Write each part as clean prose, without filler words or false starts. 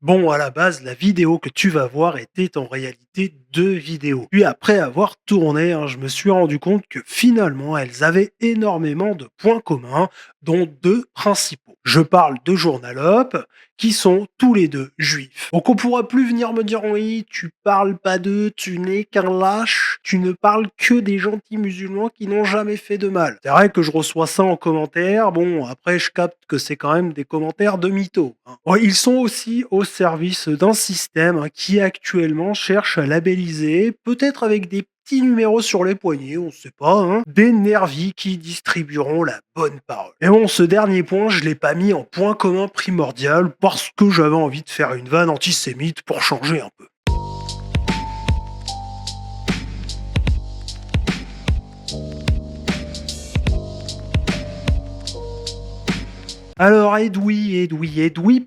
Bon, à la base, la vidéo que tu vas voir était en réalité deux vidéos. Puis après avoir tourné, je me suis rendu compte que finalement, elles avaient énormément de points communs, dont deux principaux. Je parle de Journalop, qui sont tous les deux juifs. Donc on pourra plus venir me dire oui, tu parles pas d'eux, tu n'es qu'un lâche, tu ne parles que des gentils musulmans qui n'ont jamais fait de mal. C'est vrai que je reçois ça en commentaire, bon après je capte que c'est quand même des commentaires de mythos. Bon, ils sont aussi au service d'un système qui actuellement cherche à labelliser, peut-être avec des petits numéros sur les poignets, on sait pas, des nervis qui distribueront la bonne parole. Et bon, ce dernier point, je l'ai pas mis en point commun primordial parce que j'avais envie de faire une vanne antisémite pour changer un peu. Alors Edoui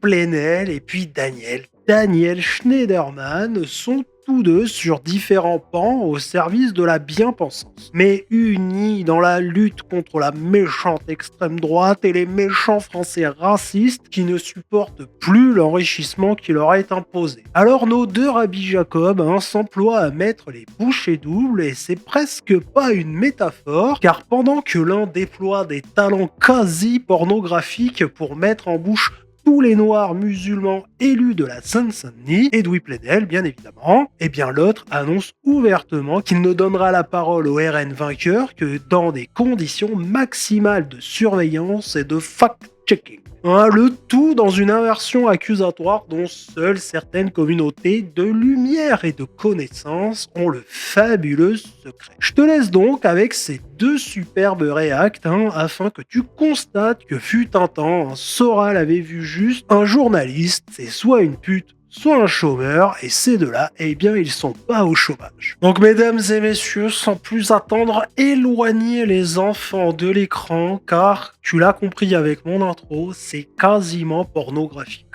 Plenel et puis Daniel Schneiderman sont tous deux sur différents pans au service de la bien-pensance, mais unis dans la lutte contre la méchante extrême droite et les méchants français racistes qui ne supportent plus l'enrichissement qui leur est imposé. Alors nos deux Rabbi Jacob s'emploient à mettre les bouchées doubles et c'est presque pas une métaphore, car pendant que l'un déploie des talents quasi pornographiques pour mettre en bouche tous les noirs musulmans élus de la Seine-Saint-Denis, Edoui Plenel bien évidemment, et bien l'autre annonce ouvertement qu'il ne donnera la parole au RN vainqueur que dans des conditions maximales de surveillance et de fact-checking. Le tout dans une inversion accusatoire dont seules certaines communautés de lumière et de connaissances ont le fabuleux secret. Je te laisse donc avec ces deux superbes réacts afin que tu constates que fut un temps, Soral avait vu juste un journaliste, c'est soit une pute, soit un chômeur, et ces deux-là, eh bien, ils sont pas au chômage. Donc, mesdames et messieurs, sans plus attendre, éloignez les enfants de l'écran, car, tu l'as compris avec mon intro, c'est quasiment pornographique.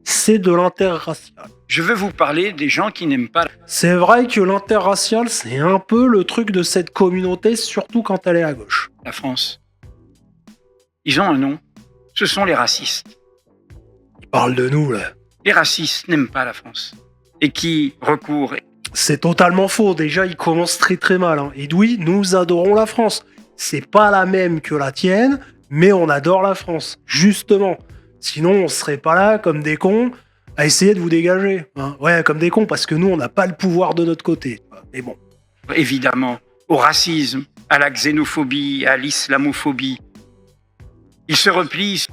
C'est de l'interracial. Je veux vous parler des gens qui n'aiment pas C'est vrai que l'interracial, c'est un peu le truc de cette communauté, surtout quand elle est à gauche. la France. Ils ont un nom. Ce sont les racistes. Ils parlent de nous, là. Les racistes n'aiment pas la France. Et qui recourent. C'est totalement faux. Déjà, il commence très très mal. Edoui, nous adorons la France. C'est pas la même que la tienne, mais on adore la France. Justement. Sinon, on serait pas là comme des cons à essayer de vous dégager. Ouais, comme des cons, parce que nous, on n'a pas le pouvoir de notre côté. Mais bon. Évidemment, au racisme, à la xénophobie, à l'islamophobie. Ils se replient.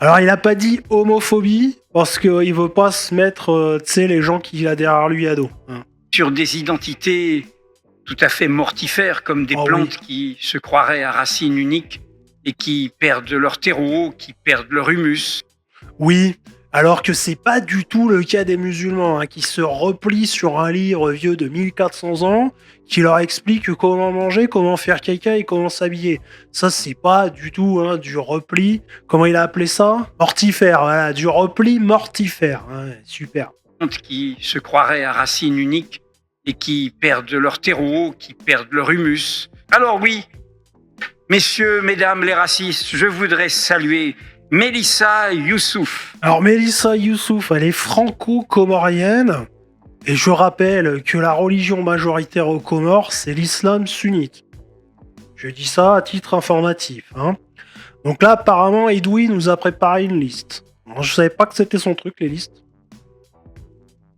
Alors, il a pas dit homophobie, parce qu'il veut pas se mettre, tu sais, les gens qu'il a derrière lui à dos. Sur des identités tout à fait mortifères, comme des plantes qui se croiraient à racines uniques et qui perdent leur terreau, qui perdent leur humus. Oui, alors que c'est pas du tout le cas des musulmans, qui se replient sur un livre vieux de 1400 ans, qui leur explique comment manger, comment faire caca et comment s'habiller. Ça, c'est pas du tout du repli, comment il a appelé ça? Mortifère, voilà, du repli mortifère. Super. Qui se croiraient à racines uniques et qui perdent leur terreau, qui perdent leur humus. Alors oui, messieurs, mesdames les racistes, je voudrais saluer Mélissa Youssouf. Alors Mélissa Youssouf, elle est franco-comorienne, et je rappelle que la religion majoritaire aux Comores, c'est l'islam sunnite. Je dis ça à titre informatif. Donc là, apparemment, Edoui nous a préparé une liste. Alors, je savais pas que c'était son truc, les listes.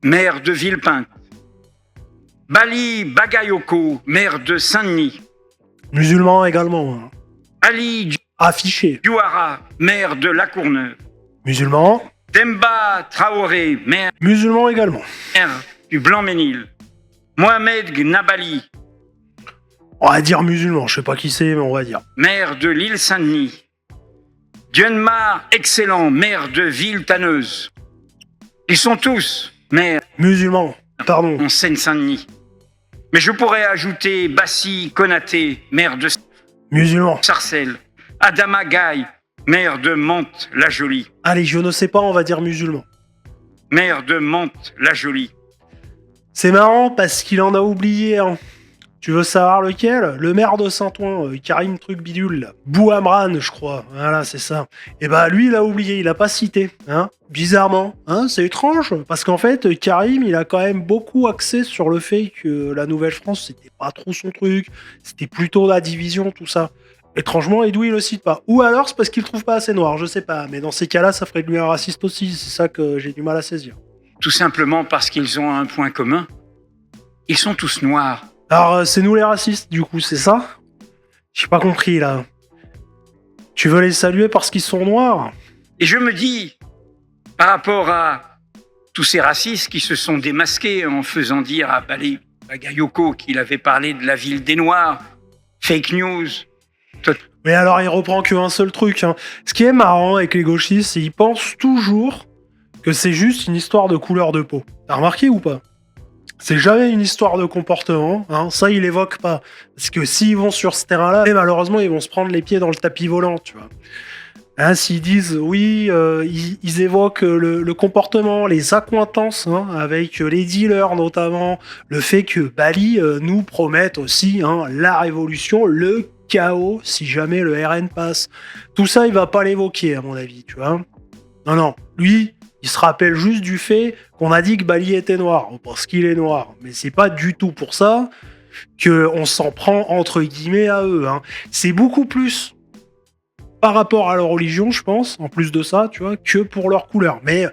Maire de Villepinte. Bali Bagayoko, maire de Saint-Denis. Musulman également. Ali Affiché. Diouara, maire de La Courneuve. Musulman. Demba Traoré, maire Musulman également. du Blanc-Ménil. Mohamed Gnabali. On va dire musulman, je sais pas qui c'est, mais on va dire. Maire de l'île Saint-Denis. Dionma Excellent, maire de Ville-Tanneuse. Ils sont tous maires musulmans, pardon. En Seine-Saint-Denis. Mais je pourrais ajouter Bassi Konaté, maire de musulman. Sarcelles. Adama Gaye, maire de Mantes-la-Jolie. Allez, je ne sais pas, on va dire musulman. Maire de Mantes-la-Jolie. C'est marrant parce qu'il en a oublié un. Tu veux savoir lequel? Le maire de Saint-Ouen, Karim Truc Bidule, là. Bouhamran, je crois. Voilà, c'est ça. Et bah lui, il a oublié, il a pas cité. Hein, bizarrement. Hein, c'est étrange. Parce qu'en fait, Karim, il a quand même beaucoup axé sur le fait que la Nouvelle-France, c'était pas trop son truc. C'était plutôt la division, tout ça. Étrangement, Edoui, il le cite pas. Ou alors, c'est parce qu'il le trouve pas assez noir, je sais pas. Mais dans ces cas-là, ça ferait de lui un raciste aussi. C'est ça que j'ai du mal à saisir. Tout simplement parce qu'ils ont un point commun. Ils sont tous noirs. Alors, c'est nous les racistes, du coup, c'est ça? J'ai pas compris, là. Tu veux les saluer parce qu'ils sont noirs? Et je me dis, par rapport à tous ces racistes qui se sont démasqués en faisant dire à Bagayoko qu'il avait parlé de la ville des Noirs, fake news. Mais alors, il reprend qu'un seul truc. Hein. Ce qui est marrant avec les gauchistes, c'est qu'ils pensent toujours que c'est juste une histoire de couleur de peau. T'as remarqué ou pas? C'est jamais une histoire de comportement, hein. Ça ils l'évoquent pas. Parce que s'ils vont sur ce terrain-là, et malheureusement ils vont se prendre les pieds dans le tapis volant, tu vois. Hein, s'ils disent oui, ils évoquent le comportement, les accointances, hein, avec les dealers notamment, le fait que Bali nous promette aussi hein, la révolution, le chaos si jamais le RN passe. Tout ça il va pas l'évoquer à mon avis, tu vois. Non, lui... Il se rappelle juste du fait qu'on a dit que Bali était noir, parce qu'il est noir. Mais c'est pas du tout pour ça qu'on s'en prend entre guillemets à eux. Hein. C'est beaucoup plus par rapport à leur religion, je pense, en plus de ça, tu vois, que pour leur couleur. Mais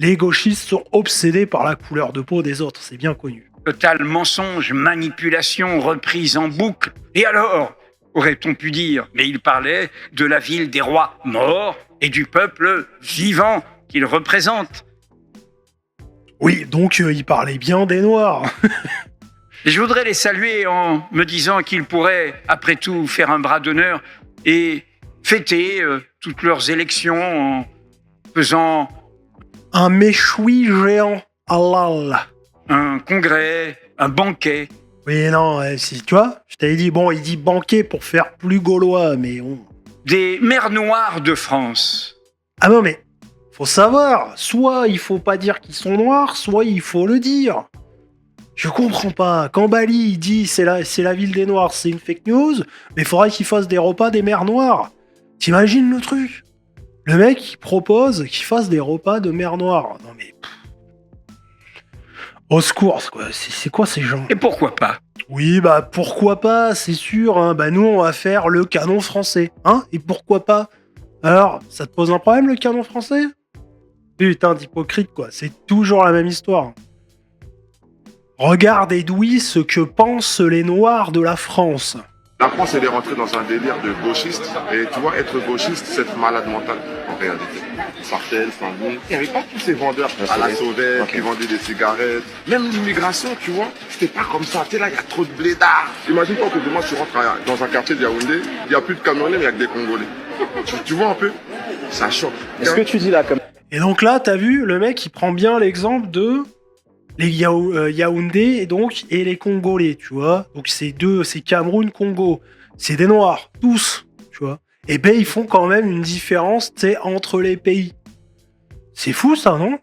les gauchistes sont obsédés par la couleur de peau des autres, c'est bien connu. Total mensonge, manipulation, reprise en boucle. Et alors, aurait-on pu dire, mais il parlait de la ville des rois morts et du peuple vivant qu'il représente. Oui, donc il parlait bien des Noirs. Et je voudrais les saluer en me disant qu'ils pourraient, après tout, faire un bras d'honneur et fêter toutes leurs élections en faisant... Un méchoui géant, Allah. Un congrès, un banquet. Oui, non, tu vois, je t'avais dit, bon, il dit banquet pour faire plus gaulois, mais on... Des mers noires de France. Ah non, mais... Faut savoir, soit il faut pas dire qu'ils sont noirs, soit il faut le dire. Je comprends pas. Quand Bali il dit c'est la ville des noirs, c'est une fake news, mais il faudrait qu'il fasse des repas des mères noires. T'imagines le truc? Le mec il propose qu'il fasse des repas de mères noires. Non mais... Au secours, quoi. C'est quoi ces gens? Et pourquoi pas? Oui, bah pourquoi pas, c'est sûr. Hein. Bah nous on va faire le canon français. Hein? Et pourquoi pas? Alors, ça te pose un problème le canon français? Putain d'hypocrite, quoi. C'est toujours la même histoire. Regarde, Edoui, ce que pensent les Noirs de la France. La France, elle est rentrée dans un délire de gauchiste. Et tu vois, être gauchiste, c'est être malade mental, en réalité. Sartelle, Saint-Denis. Il n'y avait pas tous ces vendeurs à la sauvette qui vendaient des cigarettes. Même l'immigration, tu vois, c'était pas comme ça. Tu sais, là, il y a trop de blédards. Imagine-toi que demain, tu rentres dans un quartier de Yaoundé, il n'y a plus de Camerounais, mais il y a que des Congolais. Tu vois un peu? Ça choque. Est-ce que tu dis là comme... Et donc là, t'as vu, le mec, il prend bien l'exemple de les Yaoundé et les Congolais, tu vois. Donc c'est Cameroun-Congo. C'est des Noirs, tous, tu vois. Et ben, ils font quand même une différence, tu sais, entre les pays. C'est fou, ça, non?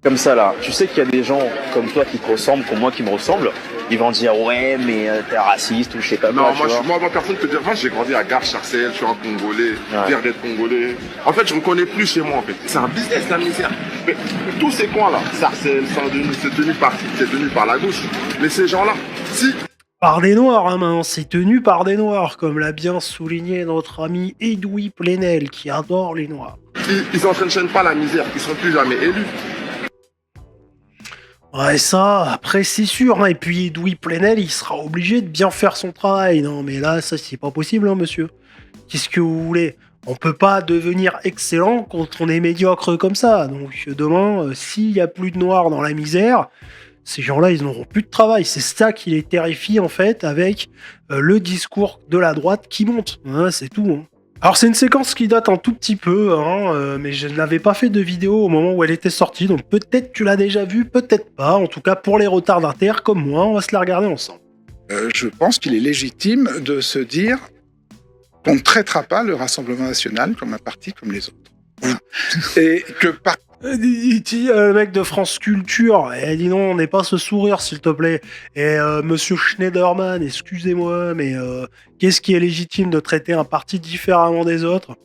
Comme ça, là. Tu sais qu'il y a des gens comme toi qui te ressemblent, comme moi qui me ressemblent. Ils vont dire, ouais, mais t'es raciste ou je sais pas quoi. Non, moi, personne peut dire, moi, j'ai grandi à Gare-Charcel, je suis un Congolais, fier d'être Congolais. En fait, je me connais plus chez moi, en fait. C'est un business, la misère. Mais tous ces coins-là, Sarcelles, Saint-Denis, c'est tenu par la gauche. Mais ces gens-là, si... Par des Noirs, hein, maintenant. C'est tenu par des Noirs, comme l'a bien souligné notre ami Edoui Plenel, qui adore les Noirs. Ils n'enchaînent pas la misère, ils sont plus jamais élus. Ouais, ça, après, c'est sûr. Hein. Et puis, Edoui Plenel, il sera obligé de bien faire son travail. Non, mais là, ça, c'est pas possible, hein, monsieur. Qu'est-ce que vous voulez? On peut pas devenir excellent quand on est médiocre comme ça. Donc, demain, s'il y a plus de noirs dans la misère, ces gens-là, ils n'auront plus de travail. C'est ça qui les terrifie, en fait, avec le discours de la droite qui monte. Hein, c'est tout, hein. Alors c'est une séquence qui date un tout petit peu, hein, mais je n'avais pas fait de vidéo au moment où elle était sortie, donc peut-être tu l'as déjà vue, peut-être pas. En tout cas, pour les retardataires comme moi, on va se la regarder ensemble. Je pense qu'il est légitime de se dire qu'on ne traitera pas le Rassemblement national comme un parti comme les autres. Voilà. Et que Le mec de France Culture, dit non, on n'est pas ce sourire, s'il te plaît. Et monsieur Schneiderman, excusez-moi, mais qu'est-ce qui est légitime de traiter un parti différemment des autres?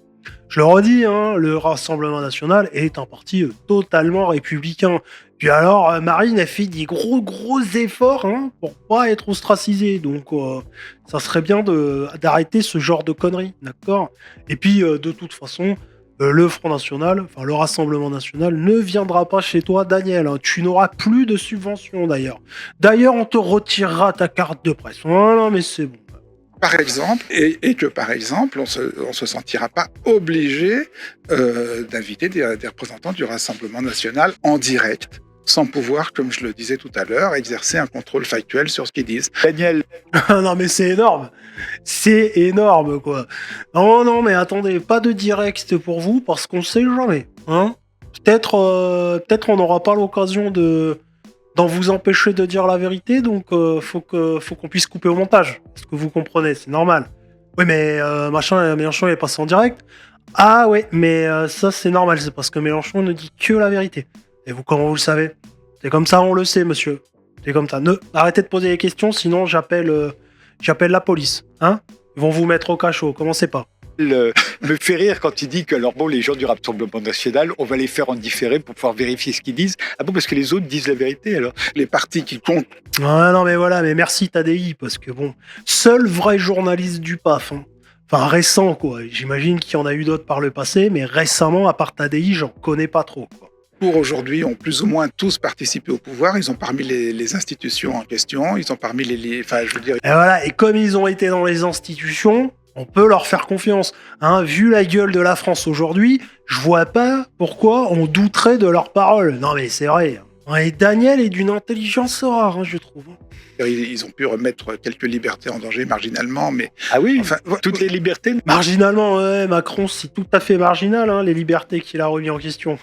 Je le redis, hein, le Rassemblement National est un parti totalement républicain. Puis alors, Marine a fait des gros efforts pour pas être ostracisée. Donc, ça serait bien d'arrêter ce genre de conneries, d'accord? Et puis, de toute façon, le Front National, enfin le Rassemblement National, ne viendra pas chez toi, Daniel. Hein. Tu n'auras plus de subventions, d'ailleurs. D'ailleurs, on te retirera ta carte de presse. Voilà, mais c'est bon. Par exemple, et que par exemple, on se sentira pas obligé d'inviter des représentants du Rassemblement National en direct, sans pouvoir, comme je le disais tout à l'heure, exercer un contrôle factuel sur ce qu'ils disent. Daniel, Non, mais c'est énorme. C'est énorme, quoi. Non, mais attendez, pas de direct pour vous, parce qu'on sait jamais. Hein, peut-être on n'aura pas l'occasion d'en vous empêcher de dire la vérité, donc faut qu'on puisse couper au montage. Est-ce que vous comprenez? C'est normal. Oui, mais Mélenchon est passé en direct. Ah ouais, mais ça c'est normal, c'est parce que Mélenchon ne dit que la vérité. Et vous, comment vous le savez? C'est comme ça, on le sait, monsieur. C'est comme ça. Arrêtez de poser des questions, sinon j'appelle la police. Hein? Ils vont vous mettre au cachot, commencez pas. me fait rire quand il dit que alors bon, les gens du Rassemblement National, on va les faire en différé pour pouvoir vérifier ce qu'ils disent. Ah bon, parce que les autres disent la vérité alors. Les partis qui comptent. Ouais, non, mais voilà, mais merci Tadei, parce que bon, seul vrai journaliste du PAF, hein. Enfin, récent, quoi. J'imagine qu'il y en a eu d'autres par le passé, mais récemment, à part Tadei, j'en connais pas trop, quoi. Pour aujourd'hui, ont plus ou moins tous participé au pouvoir. Ils ont parmi les institutions en question. Ils ont parmi enfin, je veux dire. Et voilà, et comme ils ont été dans les institutions, on peut leur faire confiance. Hein, vu la gueule de la France aujourd'hui, je vois pas pourquoi on douterait de leurs paroles. Non, mais c'est vrai. Et Daniel est d'une intelligence rare, hein, je trouve. Ils ont pu remettre quelques libertés en danger marginalement, mais... Ah oui, enfin, toutes les libertés. Marginalement, ouais, Macron, c'est tout à fait marginal, hein, les libertés qu'il a remis en question.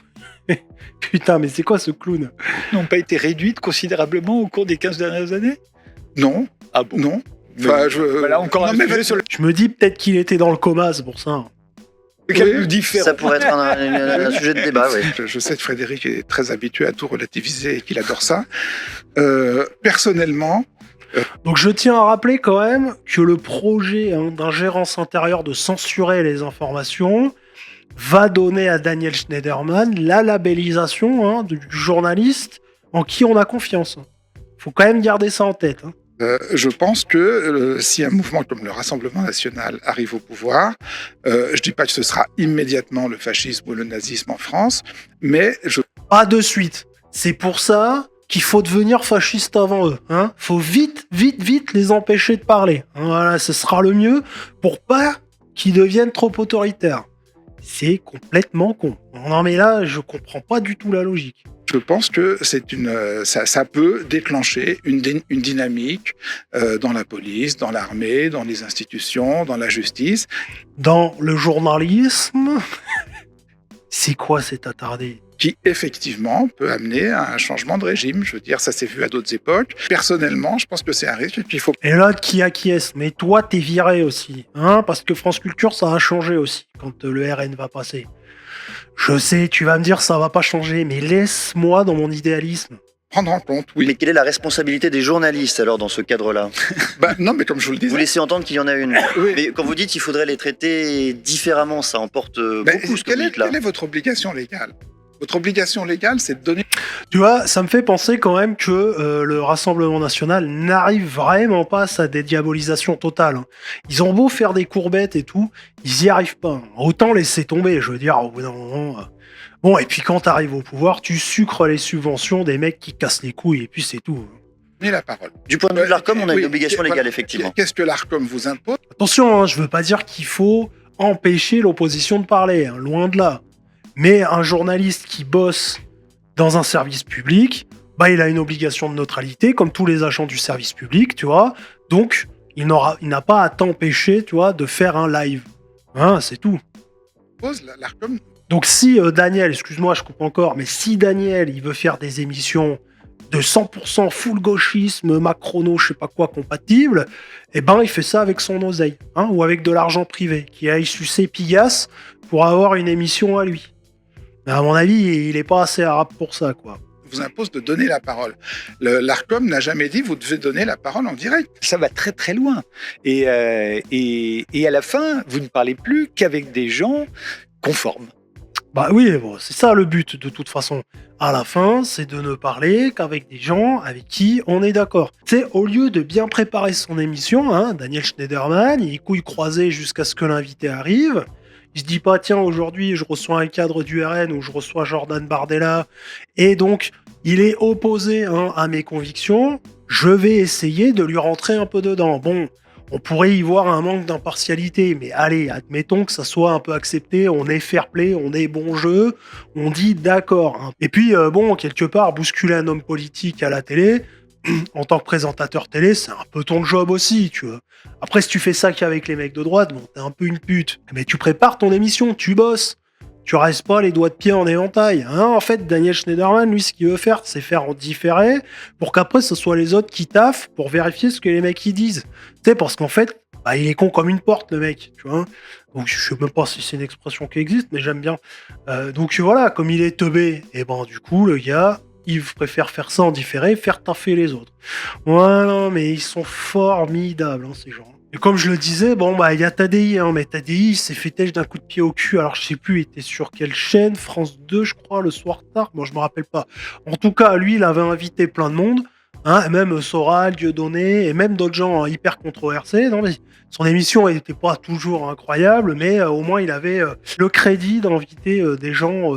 Putain, mais c'est quoi ce clown? N'ont pas été réduites considérablement au cours des 15 dernières années? Non. Ah bon? Non. Enfin, voilà, encore un sujet sur le... Je me dis peut-être qu'il était dans le coma, c'est pour ça. Oui, ça pourrait être un sujet de débat, oui. Je sais que Frédéric est très habitué à tout relativiser et qu'il adore ça. Personnellement... Donc je tiens à rappeler quand même que le projet d'ingérence intérieure de censurer les informations va donner à Daniel Schneiderman la labellisation du journaliste en qui on a confiance. Faut quand même garder ça en tête. Je pense que si un mouvement comme le Rassemblement National arrive au pouvoir, je dis pas que ce sera immédiatement le fascisme ou le nazisme en France, mais Pas de suite. C'est pour ça qu'il faut devenir fasciste avant eux. Hein. Faut vite les empêcher de parler. Voilà, ce sera le mieux pour pas qu'ils deviennent trop autoritaires. C'est complètement con. Non mais là, je comprends pas du tout la logique. Je pense que ça peut déclencher une dynamique dans la police, dans l'armée, dans les institutions, dans la justice. Dans le journalisme, c'est quoi cet attardé? Qui effectivement peut amener à un changement de régime. Je veux dire, ça s'est vu à d'autres époques. Personnellement, je pense que c'est un risque et qu'il faut... Et l'autre qui acquiesce, mais toi t'es viré aussi, parce que France Culture ça a changé aussi quand le RN va passer. Je sais, tu vas me dire ça va pas changer, mais laisse-moi dans mon idéalisme. Prendre en compte, oui. Mais quelle est la responsabilité des journalistes alors dans ce cadre-là? Non, mais comme je vous le disais... Vous laissez entendre qu'il y en a une. Oui. Mais quand vous dites qu'il faudrait les traiter différemment, ça emporte beaucoup ce que vous dites là. Quelle est votre obligation légale? Votre obligation légale, c'est de donner... Tu vois, ça me fait penser quand même que le Rassemblement National n'arrive vraiment pas à sa dédiabolisation totale. Ils ont beau faire des courbettes et tout, ils y arrivent pas. Autant laisser tomber, je veux dire, au bout d'un moment... Bon, et puis quand t'arrives au pouvoir, tu sucres les subventions des mecs qui cassent les couilles, et puis c'est tout. Donner la parole. Du point de vue de l'ARCOM, on a Oui, une obligation légale, voilà. effectivement. Qu'est-ce que l'ARCOM vous impose? Attention, je veux pas dire qu'il faut empêcher l'opposition de parler, loin de là. Mais un journaliste qui bosse dans un service public, il a une obligation de neutralité, comme tous les agents du service public, tu vois. Donc, il n'a pas à t'empêcher, tu vois, de faire un live. C'est tout. L'ARCOM. Donc si Daniel, excuse-moi, je coupe encore, mais si Daniel, il veut faire des émissions de 100% full gauchisme, macrono, je sais pas quoi, compatible, il fait ça avec son oseille, ou avec de l'argent privé, qui aille sucer Pigasse pour avoir une émission à lui. Mais à mon avis, il est pas assez arabe pour ça, quoi. Vous impose de donner la parole. L'Arcom n'a jamais dit vous devez donner la parole en direct. Ça va très très loin. Et à la fin, vous ne parlez plus qu'avec des gens conformes. Bah oui, bon, c'est ça le but de toute façon. À la fin, c'est de ne parler qu'avec des gens avec qui on est d'accord. C'est au lieu de bien préparer son émission, hein, Daniel Schneiderman, il est couille croisée jusqu'à ce que l'invité arrive. Il se dit pas, tiens, aujourd'hui, je reçois un cadre du RN ou je reçois Jordan Bardella, et donc, il est opposé à mes convictions, je vais essayer de lui rentrer un peu dedans. Bon, on pourrait y voir un manque d'impartialité, mais allez, admettons que ça soit un peu accepté, on est fair play, on est bon jeu, on dit d'accord. Hein. Et puis, bon, quelque part, bousculer un homme politique à la télé, en tant que présentateur télé, c'est un peu ton job aussi, tu vois. Après, si tu fais ça qu'avec les mecs de droite, bon, t'es un peu une pute. Mais tu prépares ton émission, tu bosses. Tu restes pas les doigts de pied en éventail. Hein, en fait, Daniel Schneiderman, lui, ce qu'il veut faire, c'est faire en différé pour qu'après, ce soit les autres qui taffent pour vérifier ce que les mecs ils disent. Tu sais, parce qu'en fait, bah, il est con comme une porte, le mec, tu vois. Donc, je sais même pas si c'est une expression qui existe, mais j'aime bien. Donc, voilà, comme il est teubé, et ben, du coup, le gars, il préfère faire ça en différé, faire taffer les autres. Ouais, non, mais ils sont formidables, hein, ces gens. Et comme je le disais, bon, bah, il y a Tadi, hein, mais Tadi, il s'est fait têche d'un coup de pied au cul. Alors, je sais plus, il était sur quelle chaîne, France 2, je crois, le soir tard. Bon, je me rappelle pas. En tout cas, lui, il avait invité plein de monde, hein, et même Soral, Dieudonné, et même d'autres gens hyper controversés. Non, mais son émission n'était pas toujours incroyable, mais au moins, il avait le crédit d'inviter des gens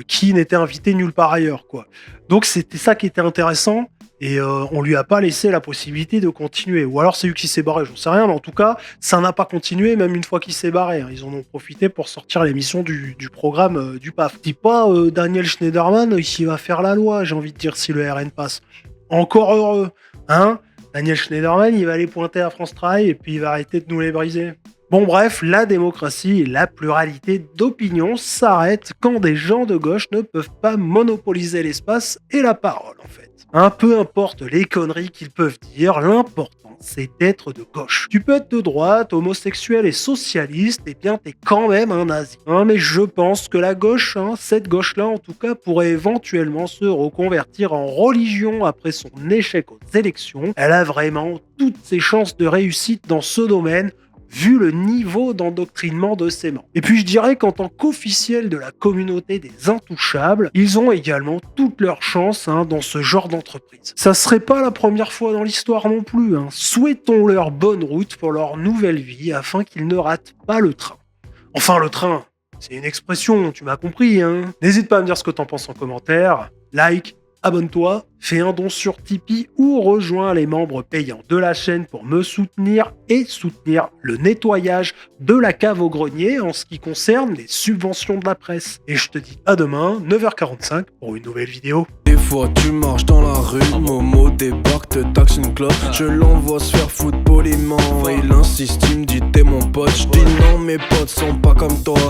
qui n'étaient invités nulle part ailleurs, quoi. Donc, c'était ça qui était intéressant. Et on lui a pas laissé la possibilité de continuer. Ou alors c'est lui qui s'est barré, j'en sais rien, mais en tout cas, ça n'a pas continué, même une fois qu'il s'est barré. Hein. Ils en ont profité pour sortir l'émission du programme du PAF. Dis pas Daniel Schneiderman, il va faire la loi, j'ai envie de dire, si le RN passe. Encore heureux, hein. Daniel Schneiderman, il va aller pointer à France Travail et puis il va arrêter de nous les briser. Bon bref, la démocratie et la pluralité d'opinion s'arrêtent quand des gens de gauche ne peuvent pas monopoliser l'espace et la parole, en fait. Peu importe les conneries qu'ils peuvent dire, l'important c'est d'être de gauche. Tu peux être de droite, homosexuel et socialiste, et bien t'es quand même un nazi. Mais je pense que la gauche, cette gauche-là en tout cas, pourrait éventuellement se reconvertir en religion après son échec aux élections. Elle a vraiment toutes ses chances de réussite dans ce domaine, vu le niveau d'endoctrinement de ses membres. Et puis je dirais qu'en tant qu'officiels de la communauté des intouchables, ils ont également toutes leurs chances dans ce genre d'entreprise. Ça serait pas la première fois dans l'histoire non plus. Souhaitons-leur bonne route pour leur nouvelle vie afin qu'ils ne ratent pas le train. Enfin le train, c'est une expression, tu m'as compris. N'hésite pas à me dire ce que t'en penses en commentaire. Like, abonne-toi, fais un don sur Tipeee ou rejoins les membres payants de la chaîne pour me soutenir et soutenir le nettoyage de la cave au grenier en ce qui concerne les subventions de la presse. Et je te dis à demain, 9h45 pour une nouvelle vidéo. Des fois tu marches dans la rue, Momo débarque, te taxe une clope. Je l'envoie se faire foutre poliment. Il insiste, il me dit t'es mon pote. Je dis non, mes potes sont pas comme toi.